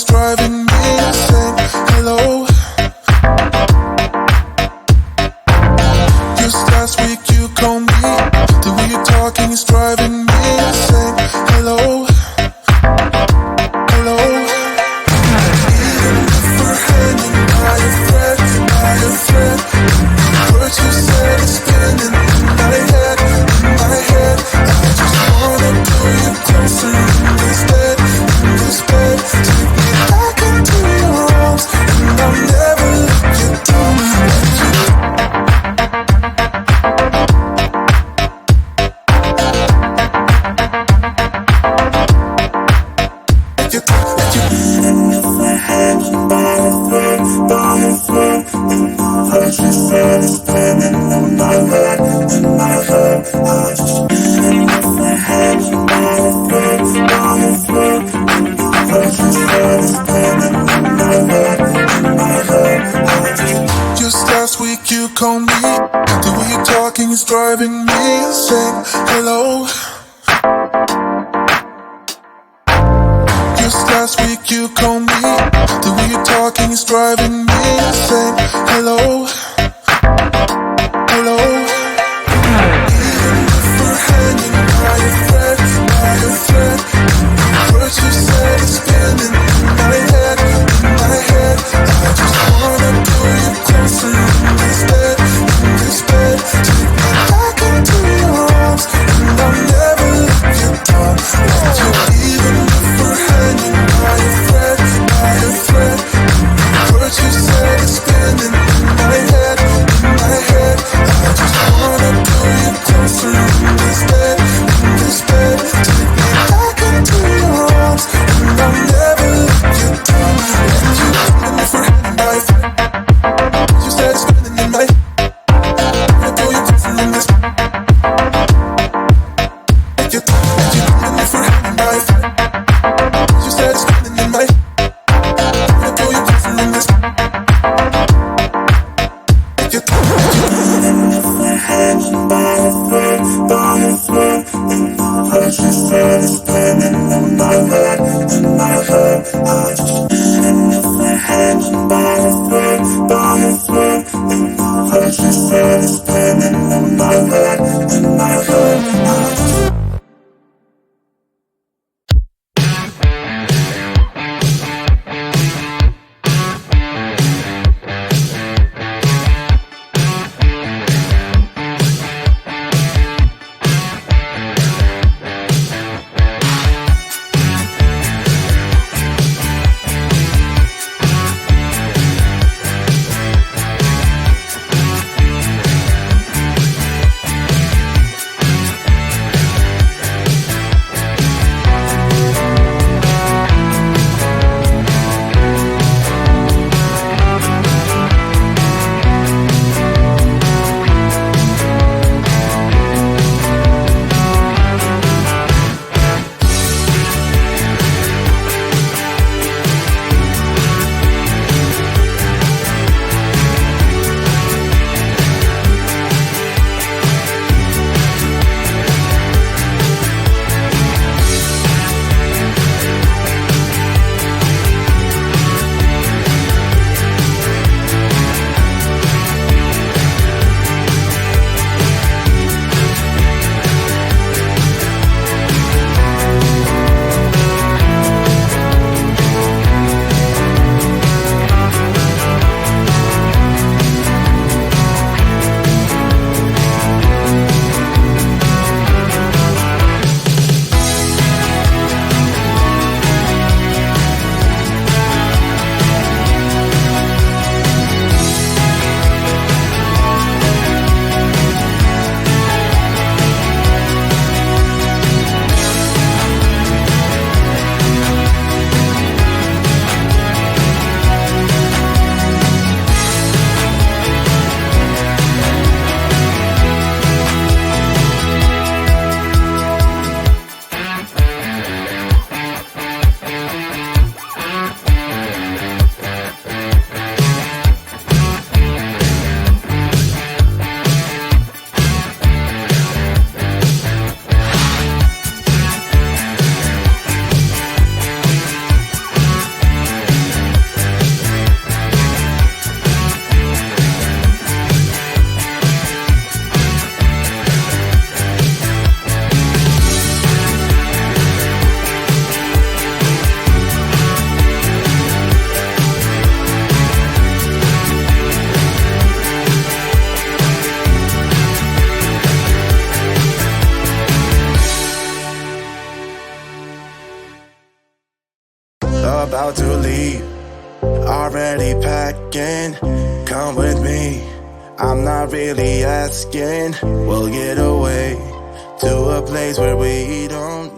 driving me insane. Hello. Just last week you called me. The way you're talking is driving me insane. Hello. Hello. Even if we're hanging by a thread, words you said is spinning in my head, I just wanna pull you closer in this bed, take me back into your arms, and I'll never let you down. Just last week you called me. The way you're talking is driving me insane. Hello. Just last week you called me. The way you're talking is driving me insane. Hello. Hello. Even if we're hanging by a thread, words you said is spinning in my head, I just wanna pull you closer in this bed, take me back into your arms, and I'll never let you down. Even if we're hanging by a thread, words you said is spinning in my head. about to leave. Already packing, come with me. I'm not really asking. We'll get away to a place where we don't